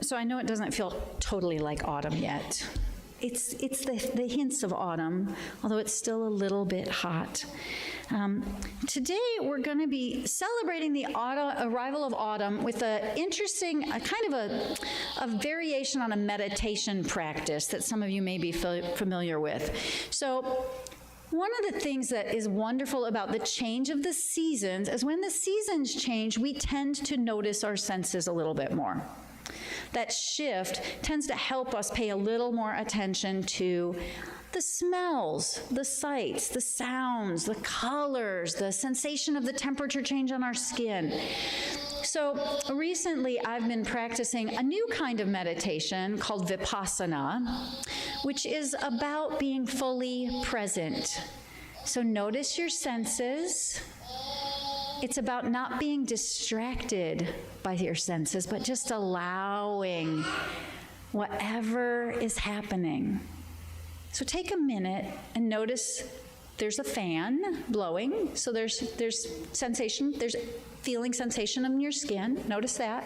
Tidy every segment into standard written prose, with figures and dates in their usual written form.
So I know it doesn't feel totally like autumn yet. It's the hints of autumn, although it's still a little bit hot. Today we're going to be celebrating the arrival of autumn with an interesting, kind of a variation on a meditation practice that some of you may be familiar with. So one of the things that is wonderful about the change of the seasons is when the seasons change, we tend to notice our senses a little bit more. That shift tends to help us pay a little more attention to the smells, the sights, the sounds, the colors, the sensation of the temperature change on our skin. So recently I've been practicing a new kind of meditation called Vipassana, which is about being fully present. So notice your senses. It's about not being distracted by your senses, but just allowing whatever is happening. So take a minute and notice there's a fan blowing. So there's sensation, there's feeling sensation in your skin. Notice that.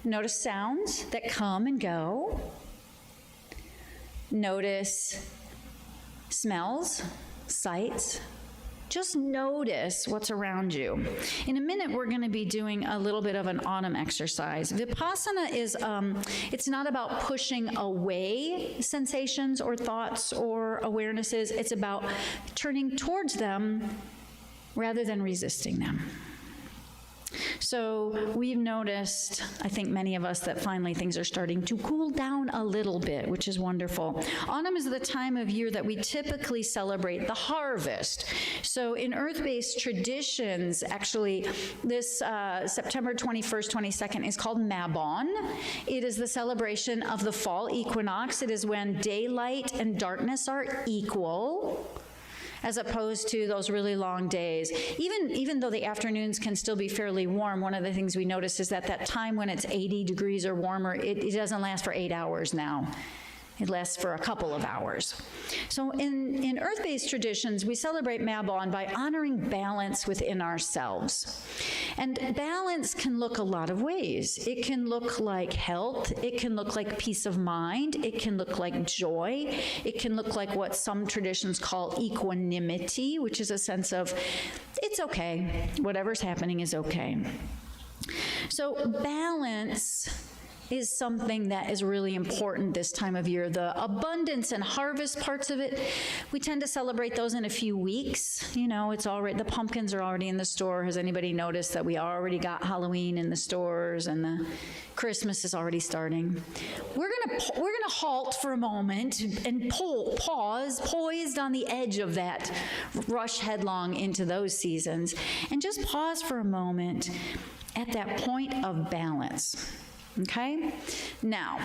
Notice sounds that come and go. Notice smells, sights. Just notice what's around you. In a minute, we're going to be doing a little bit of an autumn exercise. Vipassana is, it's not about pushing away sensations or thoughts or awarenesses. It's about turning towards them rather than resisting them. So we've noticed, I think many of us, that finally things are starting to cool down a little bit, which is wonderful. Autumn is the time of year that we typically celebrate the harvest. So in earth-based traditions, actually, this September 21st, 22nd is called Mabon. It is the celebration of the fall equinox. It is when daylight and darkness are equal, as opposed to those really long days. Even though the afternoons can still be fairly warm, one of the things we notice is that time when it's 80 degrees or warmer, it doesn't last for 8 hours now. It lasts for a couple of hours. So in earth-based traditions, we celebrate Mabon by honoring balance within ourselves. And balance can look a lot of ways. It can look like health. It can look like peace of mind. It can look like joy. It can look like what some traditions call equanimity, which is a sense of, it's okay. Whatever's happening is okay. So balance is something that is really important this time of year. The abundance and harvest parts of it, we tend to celebrate those in a few weeks. You know, it's already, the pumpkins are already in the store. Has anybody noticed that we already got Halloween in the stores and the Christmas is already starting? We're gonna halt for a moment and pause, poised on the edge of that rush headlong into those seasons, and just pause for a moment at that point of balance. Okay? Now,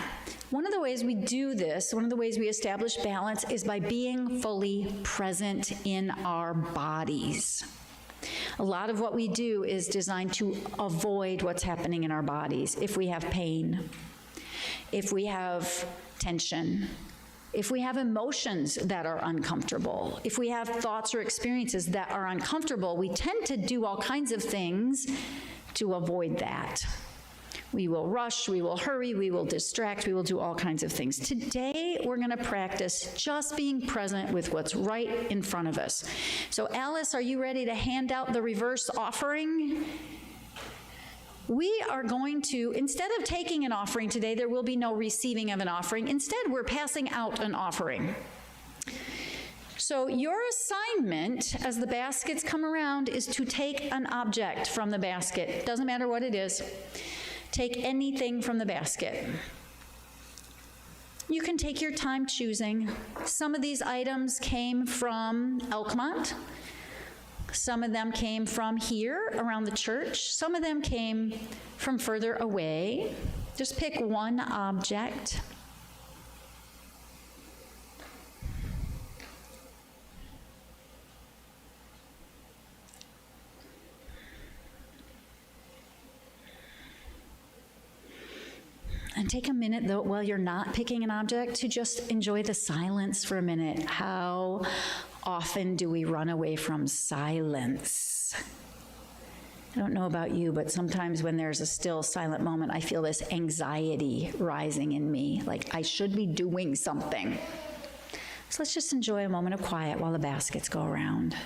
one of the ways we do this, one of the ways we establish balance is by being fully present in our bodies. A lot of what we do is designed to avoid what's happening in our bodies. If we have pain, if we have tension, if we have emotions that are uncomfortable, if we have thoughts or experiences that are uncomfortable, we tend to do all kinds of things to avoid that. We will rush, we will hurry, we will distract, we will do all kinds of things. Today, we're going to practice just being present with what's right in front of us. So Alice, are you ready to hand out the reverse offering? We are going to, instead of taking an offering today, there will be no receiving of an offering. Instead, we're passing out an offering. So your assignment as the baskets come around is to take an object from the basket. Doesn't matter what it is. Take anything from the basket. You can take your time choosing. Some of these items came from Elkmont. Some of them came from here around the church. Some of them came from further away. Just pick one object. And take a minute, though, while you're not picking an object, to just enjoy the silence for a minute. How often do we run away from silence? I don't know about you, but sometimes when there's a still, silent moment, I feel this anxiety rising in me, like I should be doing something. So let's just enjoy a moment of quiet while the baskets go around.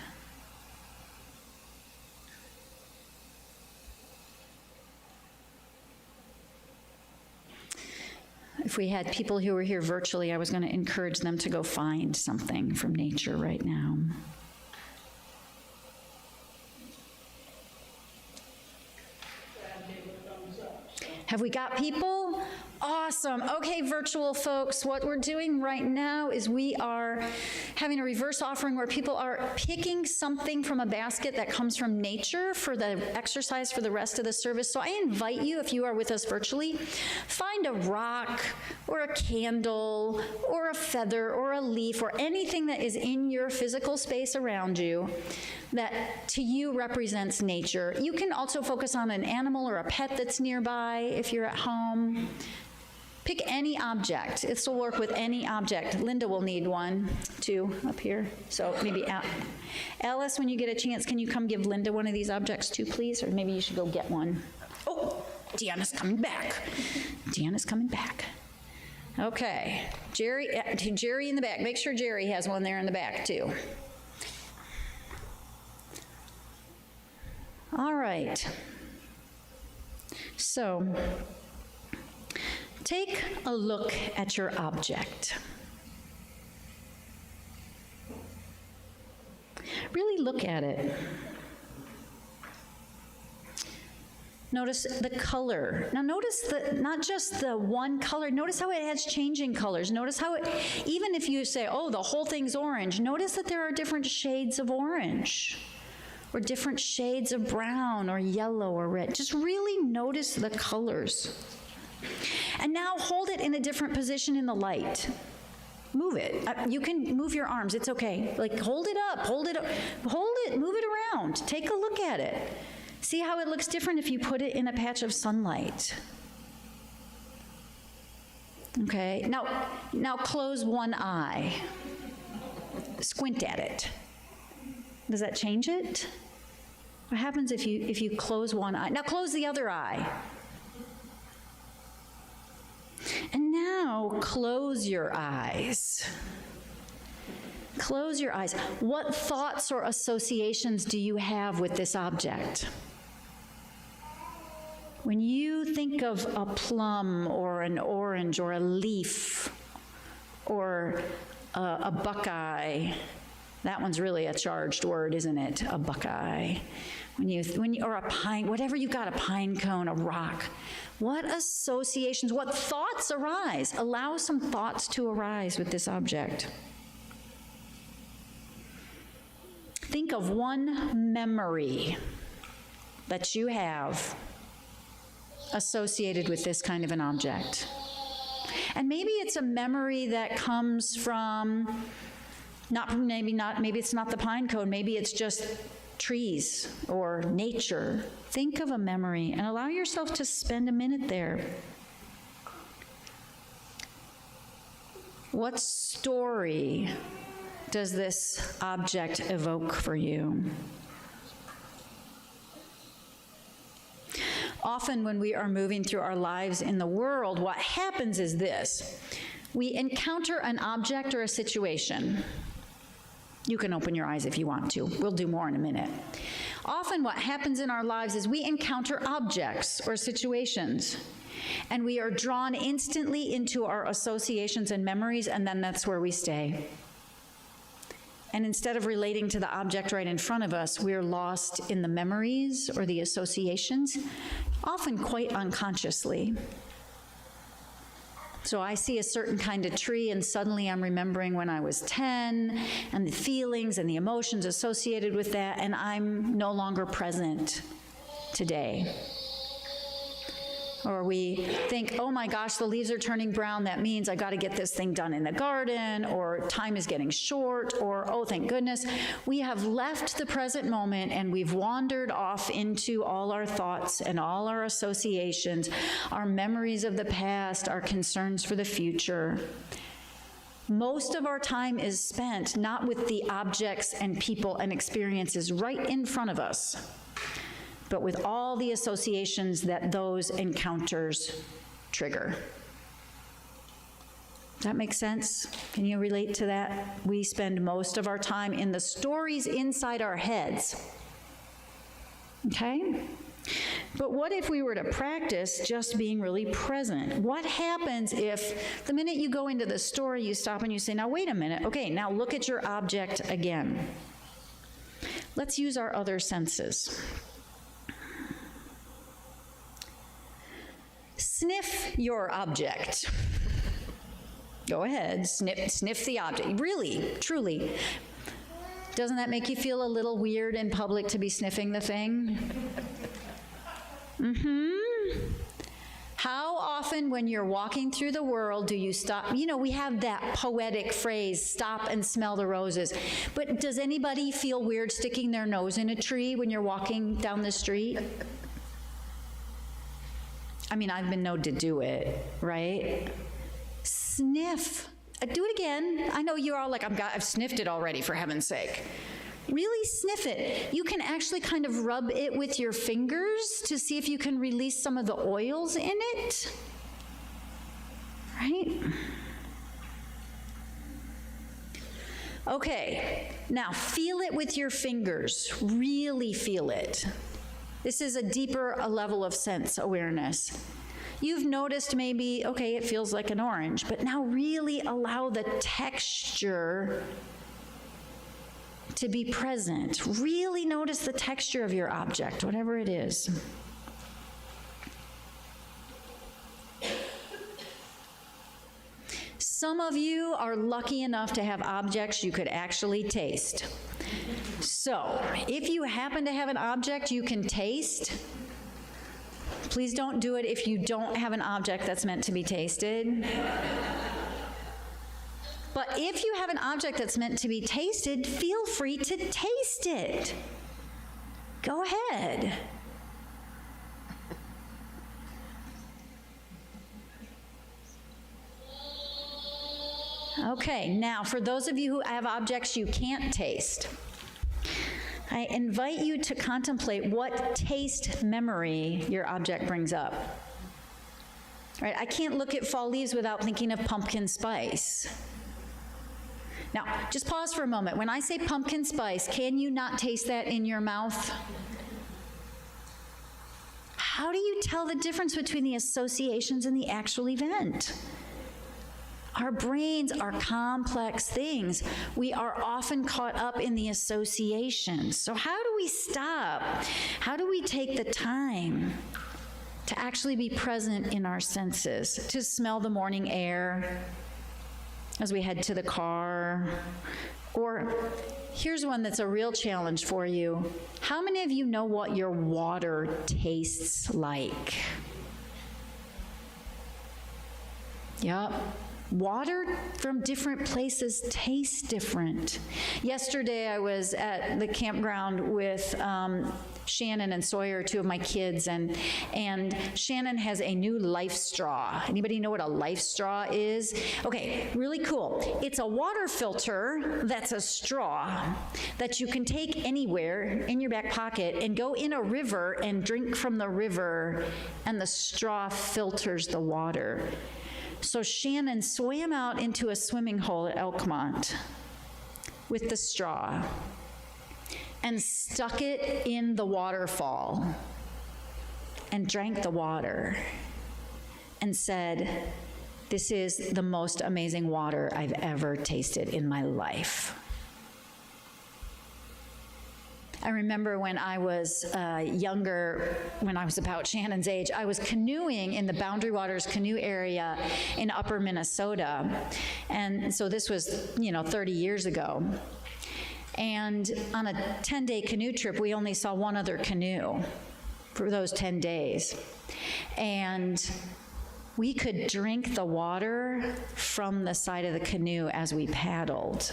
If we had people who were here virtually, I was going to encourage them to go find something from nature right now. Have we got people? Awesome. Okay, virtual folks, what we're doing right now is we are having a reverse offering where people are picking something from a basket that comes from nature for the exercise for the rest of the service. So I invite you, if you are with us virtually, find a rock or a candle or a feather or a leaf or anything that is in your physical space around you that to you represents nature. You can also focus on an animal or a pet that's nearby if you're at home. Pick any object. This will work with any object. Linda will need one, too, up here. So maybe Alice, when you get a chance, can you come give Linda one of these objects, too, please? Or maybe you should go get one. Oh, Deanna's coming back. Deanna's coming back. Okay. Jerry in the back. Make sure Jerry has one there in the back, too. All right. So, take a look at your object. Really look at it. Notice the color. Now notice not just the one color, notice how it has changing colors. Notice how even if you say, oh, the whole thing's orange, notice that there are different shades of orange, or different shades of brown, or yellow, or red. Just really notice the colors. And now hold it in a different position in the light. Move it. You can move your arms. It's okay. Like hold it up, hold it, move it around. Take a look at it. See how it looks different if you put it in a patch of sunlight. Okay, now close one eye. Squint at it. Does that change it? What happens if you close one eye? Now close the other eye. And now close your eyes. Close your eyes. What thoughts or associations do you have with this object? When you think of a plum or an orange or a leaf or a buckeye, that one's really a charged word, isn't it? A buckeye. Or a pine, whatever you got, a pine cone, a rock. What associations, what thoughts arise? Allow some thoughts to arise with this object. Think of one memory that you have associated with this kind of an object. And maybe it's a memory that comes from, maybe it's not the pine cone, maybe it's just trees or nature. Think of a memory and allow yourself to spend a minute there. What story does this object evoke for you? Often when we are moving through our lives in the world, what happens is this. We encounter an object or a situation. You can open your eyes if you want to. We'll do more in a minute. Often what happens in our lives is we encounter objects or situations, and we are drawn instantly into our associations and memories, and then that's where we stay. And instead of relating to the object right in front of us, we're lost in the memories or the associations, often quite unconsciously. So I see a certain kind of tree, and suddenly I'm remembering when I was 10, and the feelings and the emotions associated with that, and I'm no longer present today. Or we think, oh my gosh, the leaves are turning brown, that means I gotta get this thing done in the garden, or time is getting short, or oh, thank goodness. We have left the present moment and we've wandered off into all our thoughts and all our associations, our memories of the past, our concerns for the future. Most of our time is spent not with the objects and people and experiences right in front of us, but with all the associations that those encounters trigger. Does that make sense? Can you relate to that? We spend most of our time in the stories inside our heads. Okay? But what if we were to practice just being really present? What happens if the minute you go into the story, you stop and you say, now wait a minute, okay, now look at your object again. Let's use our other senses. Sniff your object. Go ahead, sniff the object. Really, truly. Doesn't that make you feel a little weird in public to be sniffing the thing? How often when you're walking through the world do you stop? You know, we have that poetic phrase, stop and smell the roses. But does anybody feel weird sticking their nose in a tree when you're walking down the street? I mean, I've been known to do it, right? Sniff. Do it again. I know you're all like, I've sniffed it already, for heaven's sake. Really sniff it. You can actually kind of rub it with your fingers to see if you can release some of the oils in it. Right? Okay, now feel it with your fingers. Really feel it. This is a deeper level of sense awareness. You've noticed maybe, okay, it feels like an orange, but now really allow the texture to be present. Really notice the texture of your object, whatever it is. Some of you are lucky enough to have objects you could actually taste. So, if you happen to have an object you can taste, please don't do it if you don't have an object that's meant to be tasted. But if you have an object that's meant to be tasted, feel free to taste it. Go ahead. Okay, now for those of you who have objects you can't taste, I invite you to contemplate what taste memory your object brings up. Right? I can't look at fall leaves without thinking of pumpkin spice. Now, just pause for a moment. When I say pumpkin spice, can you not taste that in your mouth? How do you tell the difference between the associations and the actual event? Our brains are complex things. We are often caught up in the associations. So how do we stop? How do we take the time to actually be present in our senses, to smell the morning air as we head to the car? Or here's one that's a real challenge for you. How many of you know what your water tastes like? Yep. Water from different places tastes different. Yesterday I was at the campground with Shannon and Sawyer, two of my kids, and Shannon has a new life straw. Anybody know what a life straw is? Okay, really cool. It's a water filter that's a straw that you can take anywhere in your back pocket and go in a river and drink from the river, and the straw filters the water. So Shannon swam out into a swimming hole at Elkmont with the straw and stuck it in the waterfall and drank the water and said, "This is the most amazing water I've ever tasted in my life." I remember when I was younger, when I was about Shannon's age, I was canoeing in the Boundary Waters canoe area in upper Minnesota. And so this was, 30 years ago. And on a 10-day canoe trip, we only saw one other canoe for those 10 days. And we could drink the water from the side of the canoe as we paddled.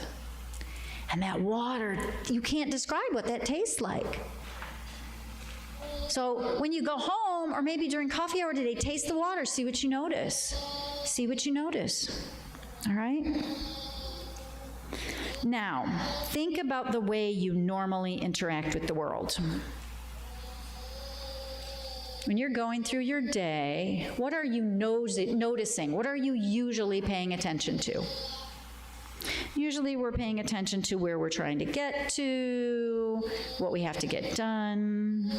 And that water, you can't describe what that tastes like. So when you go home, or maybe during coffee hour today, taste the water, see what you notice. See what you notice, all right? Now, think about the way you normally interact with the world. When you're going through your day, what are you noticing? What are you usually paying attention to? Usually we're paying attention to where we're trying to get to, what we have to get done.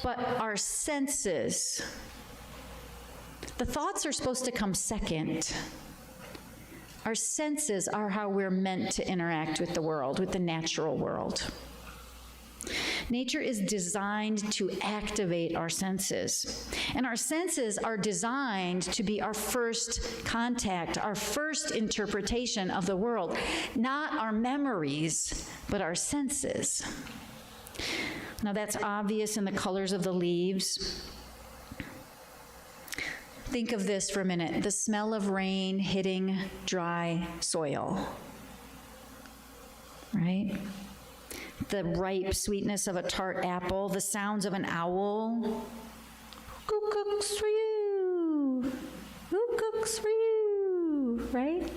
But our senses, the thoughts are supposed to come second. Our senses are how we're meant to interact with the world, with the natural world. Nature is designed to activate our senses. And our senses are designed to be our first contact, our first interpretation of the world. Not our memories, but our senses. Now that's obvious in the colors of the leaves. Think of this for a minute. The smell of rain hitting dry soil. Right? The ripe sweetness of a tart apple, the sounds of an owl. Who cooks for you? Who cooks for you? Right?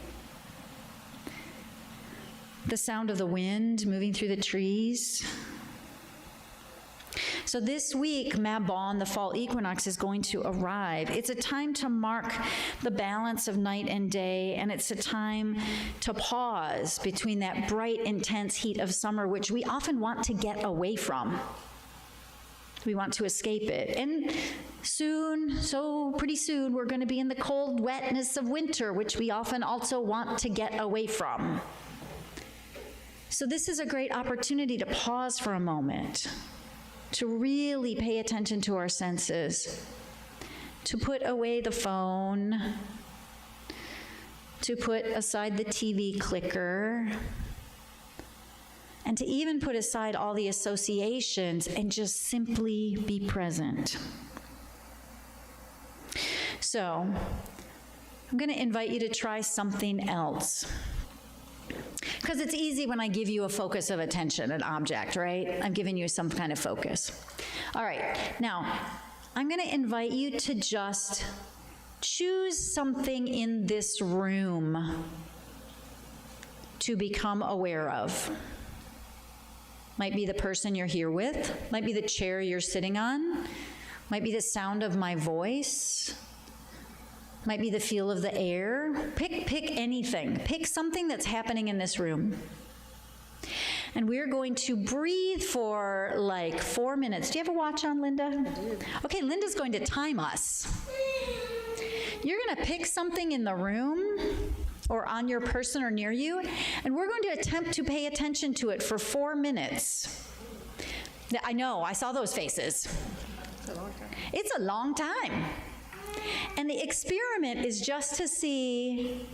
The sound of the wind moving through the trees. So this week, Mabon, the fall equinox, is going to arrive. It's a time to mark the balance of night and day, and it's a time to pause between that bright, intense heat of summer, which we often want to get away from. We want to escape it. And pretty soon, we're going to be in the cold wetness of winter, which we often also want to get away from. So this is a great opportunity to pause for a moment, to really pay attention to our senses, to put away the phone, to put aside the TV clicker, and to even put aside all the associations and just simply be present. So, I'm going to invite you to try something else. Because it's easy when I give you a focus of attention, an object, right? I'm giving you some kind of focus. All right, now, I'm going to invite you to just choose something in this room to become aware of. Might be the person you're here with, might be the chair you're sitting on, might be the sound of my voice, might be the feel of the air. Pick anything. Pick something that's happening in this room. And we're going to breathe for like 4 minutes. Do you have a watch on, Linda? I do. Okay, Linda's going to time us. You're going to pick something in the room or on your person or near you, and we're going to attempt to pay attention to it for 4 minutes. I know, I saw those faces. It's a long time. It's a long time. And the experiment is just to see,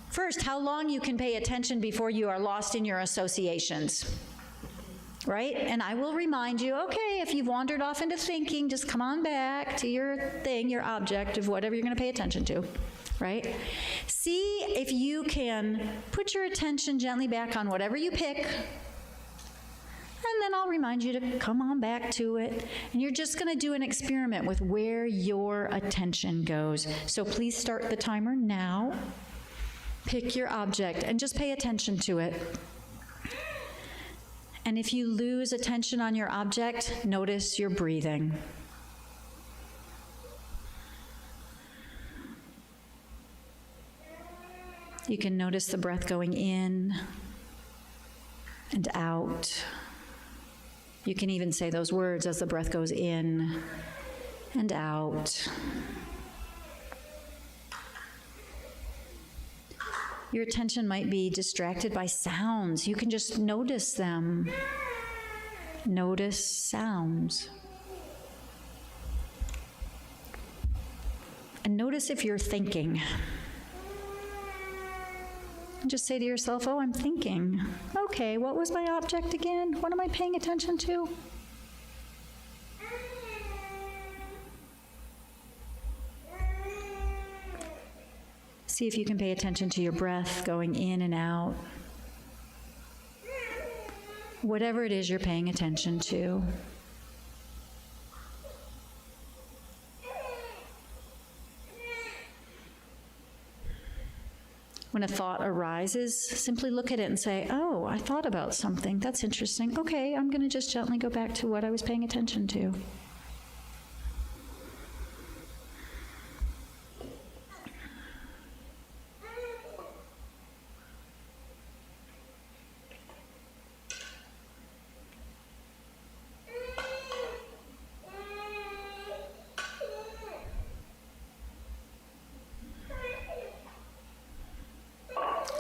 first, how long you can pay attention before you are lost in your associations, right? And I will remind you, okay, if you've wandered off into thinking, just come on back to your thing, your object of whatever you're going to pay attention to, right? See if you can put your attention gently back on whatever you pick, and then I'll remind you to come on back to it. And you're just going to do an experiment with where your attention goes. So please start the timer now. Pick your object and just pay attention to it. And if you lose attention on your object, notice your breathing. You can notice the breath going in and out. You can even say those words as the breath goes in and out. Your attention might be distracted by sounds. You can just notice them. Notice sounds. And notice if you're thinking. Just say to yourself, oh, I'm thinking. Okay, what was my object again? What am I paying attention to? See if you can pay attention to your breath going in and out. Whatever it is you're paying attention to. When a thought arises, simply look at it and say, oh, I thought about something. That's interesting. Okay, I'm going to just gently go back to what I was paying attention to.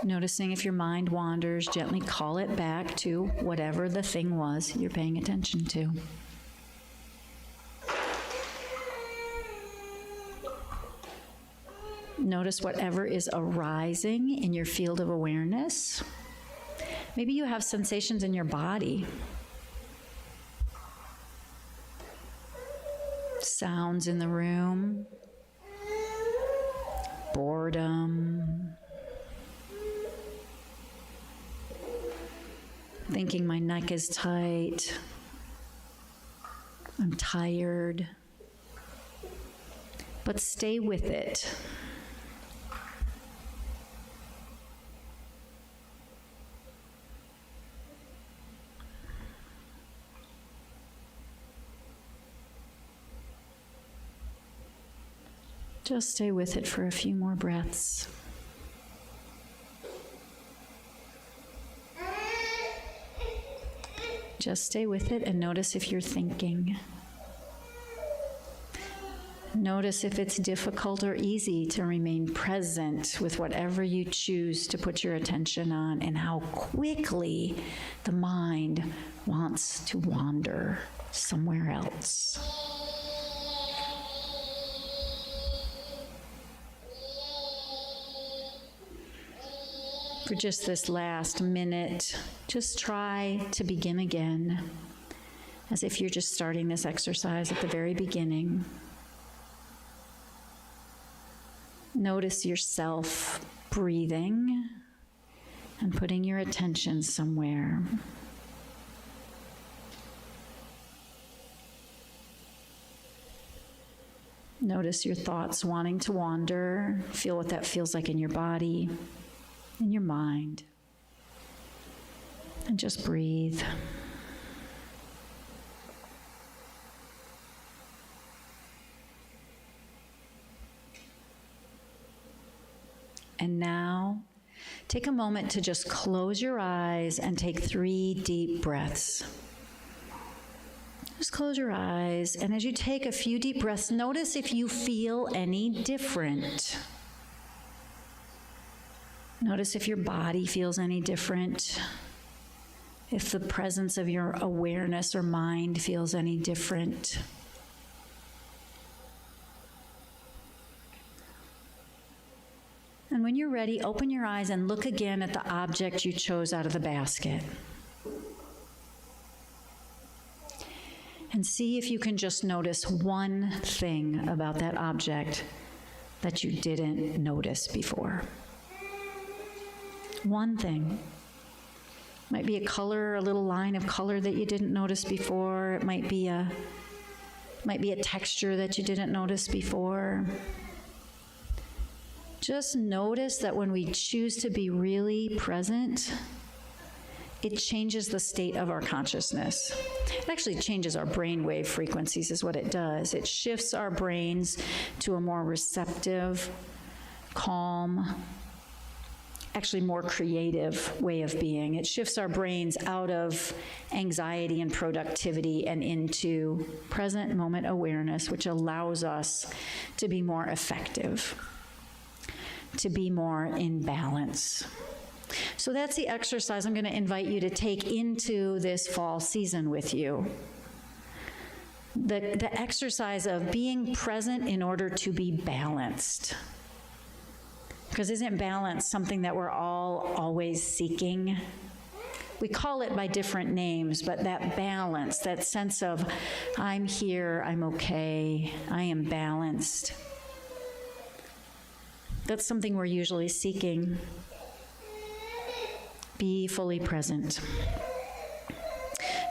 Noticing if your mind wanders, gently call it back to whatever the thing was you're paying attention to. Notice whatever is arising in your field of awareness. Maybe you have sensations in your body. Sounds in the room. Boredom. Thinking my neck is tight. I'm tired. But stay with it. Just stay with it for a few more breaths. Just stay with it and notice if you're thinking. Notice if it's difficult or easy to remain present with whatever you choose to put your attention on, and how quickly the mind wants to wander somewhere else. For just this last minute, just try to begin again, as if you're just starting this exercise at the very beginning. Notice yourself breathing and putting your attention somewhere. Notice your thoughts wanting to wander. Feel what that feels like in your body, in your mind. And just breathe. And now, take a moment to just close your eyes and take 3 deep breaths. Just close your eyes, and as you take a few deep breaths, notice if you feel any different. Notice if your body feels any different, if the presence of your awareness or mind feels any different. And when you're ready, open your eyes and look again at the object you chose out of the basket. And see if you can just notice one thing about that object that you didn't notice before. One thing. Might be a color, a little line of color that you didn't notice before. It might be a texture that you didn't notice before. Just notice that when we choose to be really present, it changes the state of our consciousness. It actually changes our brainwave frequencies is what it does. It shifts our brains to a more receptive, calm, actually more creative way of being. It shifts our brains out of anxiety and productivity and into present moment awareness, which allows us to be more effective, to be more in balance. So that's the exercise I'm going to invite you to take into this fall season with you. The exercise of being present in order to be balanced. Because isn't balance something that we're all always seeking? We call it by different names, but that balance, that sense of I'm here, I'm okay, I am balanced. That's something we're usually seeking. Be fully present.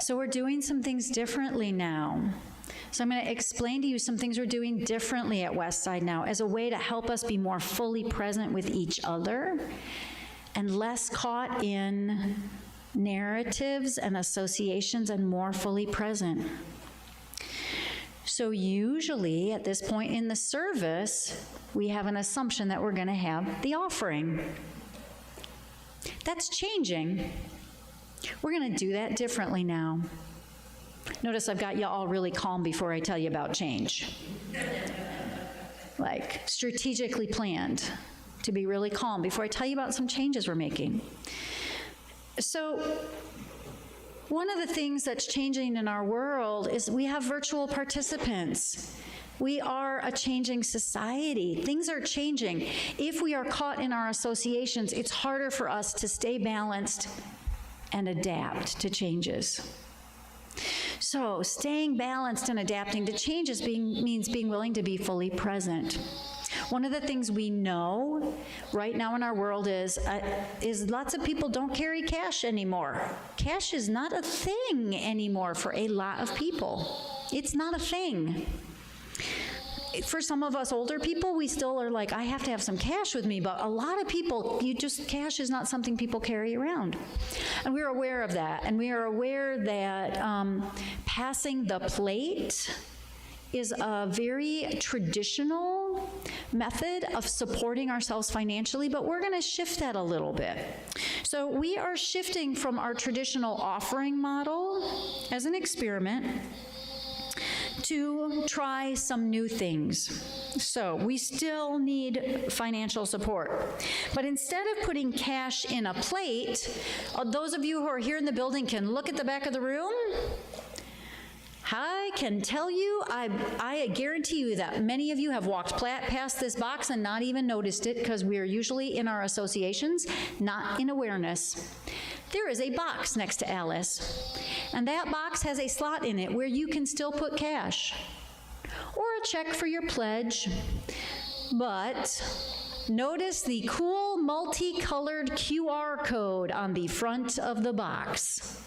So we're doing some things differently now. So I'm going to explain to you some things we're doing differently at Westside now as a way to help us be more fully present with each other and less caught in narratives and associations and more fully present. So usually at this point in the service, we have an assumption that we're going to have the offering. That's changing. We're going to do that differently now. Notice I've got you all really calm before I tell you about change. Like strategically planned. to be really calm before I tell you about some changes we're making. So, one of the things that's changing in our world is we have virtual participants. We are a changing society. Things are changing. If we are caught in our associations, it's harder for us to stay balanced and adapt to changes. So staying balanced and adapting to changes means being willing to be fully present. One of the things we know right now in our world is lots of people don't carry cash anymore. Cash is not a thing anymore for a lot of people. It's not a thing. For some of us older people, we still are like, I have to have some cash with me, but a lot of people, cash is not something people carry around. And we're aware of that, and we are aware that passing the plate is a very traditional method of supporting ourselves financially, but we're going to shift that a little bit. So we are shifting from our traditional offering model as an experiment to try some new things. So we still need financial support. But instead of putting cash in a plate, those of you who are here in the building can look at the back of the room. I can tell you, I guarantee you that many of you have walked past this box and not even noticed it, because we are usually in our associations, not in awareness. There is a box next to Alice, and that box has a slot in it where you can still put cash or a check for your pledge. But notice the cool multicolored QR code on the front of the box.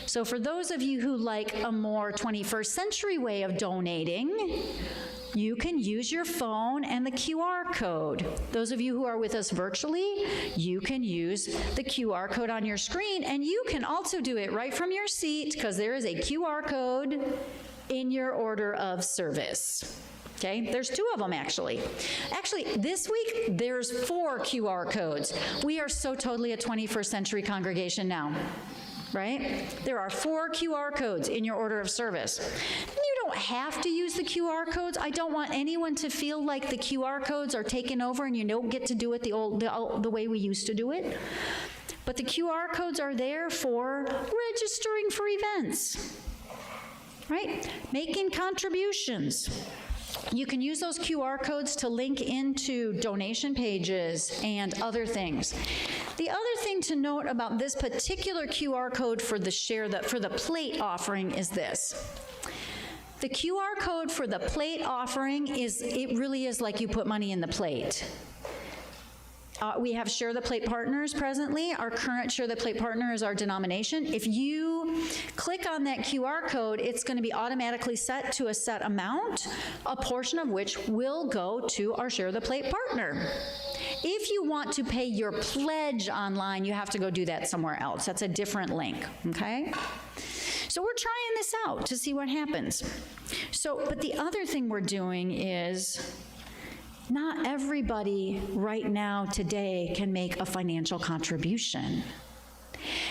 So for those of you who like a more 21st century way of donating, you can use your phone and the QR code. Those of you who are with us virtually, you can use the QR code on your screen, and you can also do it right from your seat, because there is a QR code in your order of service. Okay, there's 2 of them actually. Actually, this week, there's 4 QR codes. We are so totally a 21st century congregation now. Right? There are 4 QR codes in your order of service. You don't have to use the QR codes. I don't want anyone to feel like the QR codes are taken over and you don't get to do it the way we used to do it. But the QR codes are there for registering for events, right? Making contributions. You can use those QR codes to link into donation pages and other things. The other thing to note about this particular QR code for the plate offering is this. The QR code for the plate offering it really is like you put money in the plate. We have Share the Plate partners presently. Our current Share the Plate partner is our denomination. If you click on that QR code, it's going to be automatically set to a set amount, a portion of which will go to our Share the Plate partner. If you want to pay your pledge online, you have to go do that somewhere else. That's a different link, okay? So we're trying this out to see what happens. But the other thing we're doing is, not everybody right now today can make a financial contribution.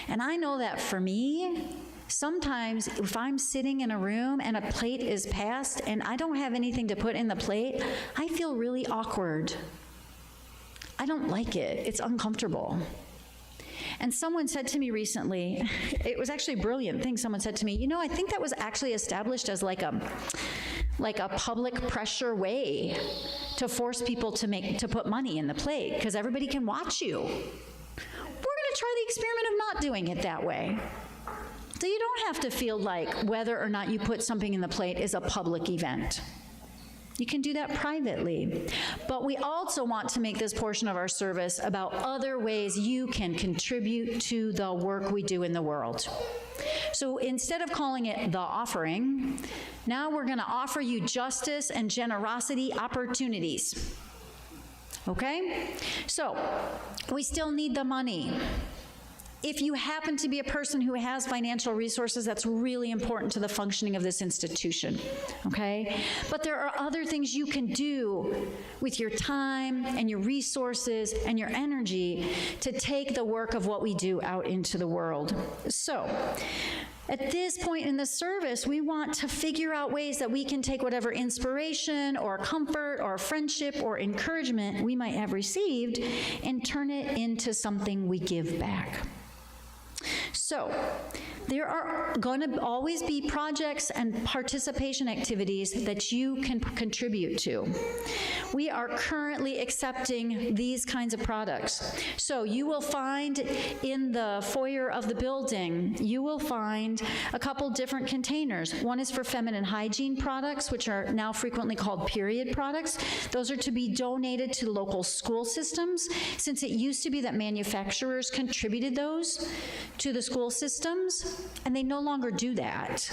And I know that for me, sometimes if I'm sitting in a room and a plate is passed and I don't have anything to put in the plate, I feel really awkward. I don't like it. It's uncomfortable. And someone said to me recently, it was actually a brilliant thing, someone said to me, I think that was actually established as like a public pressure way to force people to put money in the plate, because everybody can watch you. We're going to try the experiment of not doing it that way. So you don't have to feel like whether or not you put something in the plate is a public event. You can do that privately. But we also want to make this portion of our service about other ways you can contribute to the work we do in the world. So instead of calling it the offering, now we're going to offer you justice and generosity opportunities. Okay? So we still need the money. If you happen to be a person who has financial resources, that's really important to the functioning of this institution, okay? But there are other things you can do with your time and your resources and your energy to take the work of what we do out into the world. So, At this point in the service, we want to figure out ways that we can take whatever inspiration or comfort or friendship or encouragement we might have received and turn it into something we give back. So, there are going to always be projects and participation activities that you can contribute to. We are currently accepting these kinds of products. So you will find in the foyer of the building, you will find a couple different containers. One is for feminine hygiene products, which are now frequently called period products. Those are to be donated to local school systems, since it used to be that manufacturers contributed those to the school systems, and they no longer do that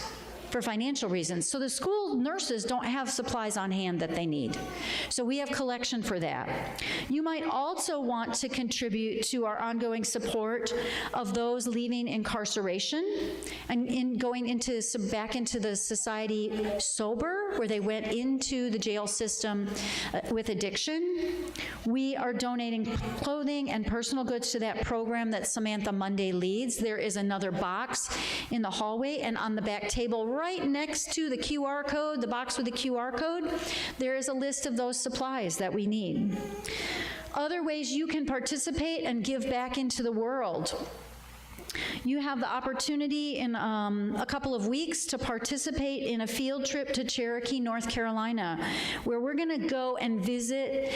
for financial reasons. So the school nurses don't have supplies on hand that they need. So we have collection for that. You might also want to contribute to our ongoing support of those leaving incarceration and going into back into the society sober, where they went into the jail system with addiction. We are donating clothing and personal goods to that program that Samantha Monday leads. There is another box in the hallway, and on the back table right next to the QR code, the box with the QR code, there is a list of those supplies that we need. Other ways you can participate and give back into the world. You have the opportunity in a couple of weeks to participate in a field trip to Cherokee, North Carolina, where we're going to go and visit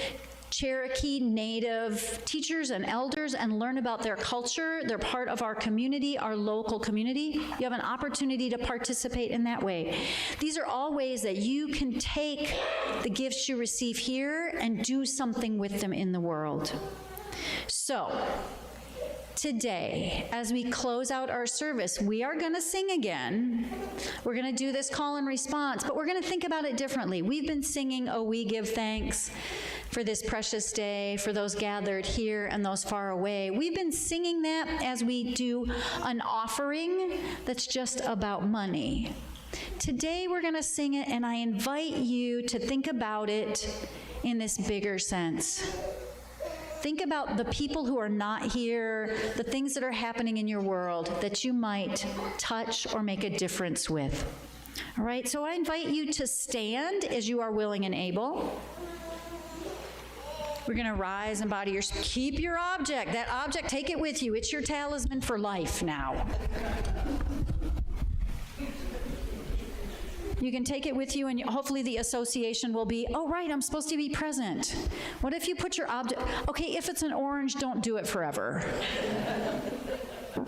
Cherokee Native teachers and elders and learn about their culture. They're part of our community, our local community. You have an opportunity to participate in that way. These are all ways that you can take the gifts you receive here and do something with them in the world. So, today, as we close out our service, we are going to sing again. We're going to do this call and response, but we're going to think about it differently. We've been singing, "Oh, we give thanks for this precious day, for those gathered here and those far away." We've been singing that as we do an offering that's just about money. Today, we're going to sing it, and I invite you to think about it in this bigger sense. Think about the people who are not here, the things that are happening in your world that you might touch or make a difference with. All right, so I invite you to stand as you are willing and able. We're going to rise and body your, keep your object. That object, take it with you. It's your talisman for life now. You can take it with you, and hopefully the association will be, oh, right, I'm supposed to be present. What if you put your object, okay, if it's an orange, don't do it forever.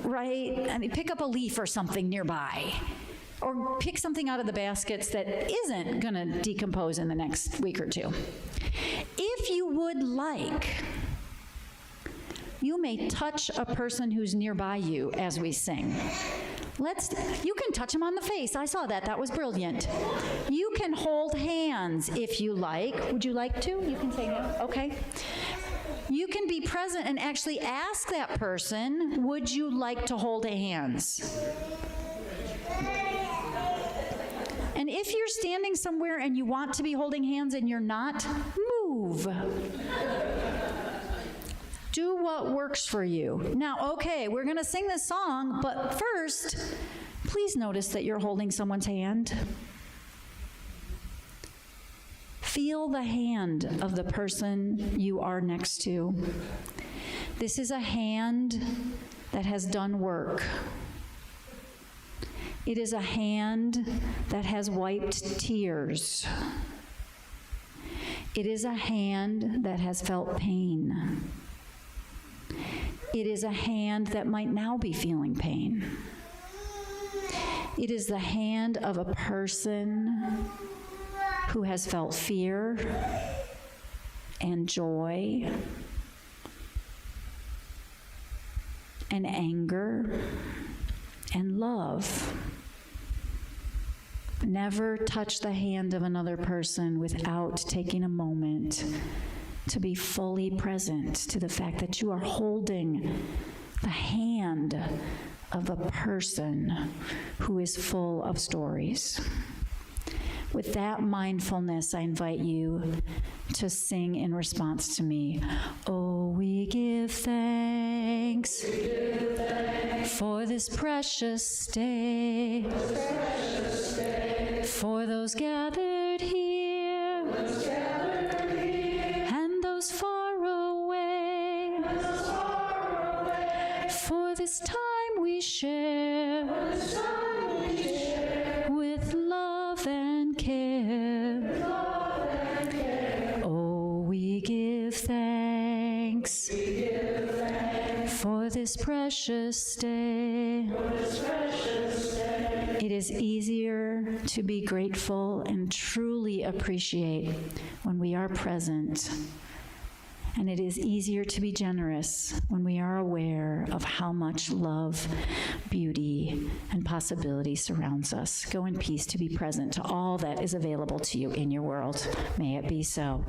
Right? I mean, pick up a leaf or something nearby. Or pick something out of the baskets that isn't going to decompose in the next week or two. If you would like, you may touch a person who's nearby you as we sing. You can touch them on the face. I saw that. That was brilliant. You can hold hands if you like. Would you like to? You can say no. Okay. You can be present and actually ask that person, would you like to hold hands? And if you're standing somewhere and you want to be holding hands and you're not, move. Do what works for you. Now, okay, we're going to sing this song, but first, please notice that you're holding someone's hand. Feel the hand of the person you are next to. This is a hand that has done work. It is a hand that has wiped tears. It is a hand that has felt pain. It is a hand that might now be feeling pain. It is the hand of a person who has felt fear and joy and anger and love. Never touch the hand of another person without taking a moment to be fully present to the fact that you are holding the hand of a person who is full of stories. With that mindfulness, I invite you to sing in response to me. Oh, we give thanks, for this precious day, for those gathered here, and those far away, for this time we share, with love and care. Oh, we give thanks, for this precious day. It is easier to be grateful and truly appreciate when we are present. And it is easier to be generous when we are aware of how much love, beauty, and possibility surrounds us. Go in peace to be present to all that is available to you in your world. May it be so.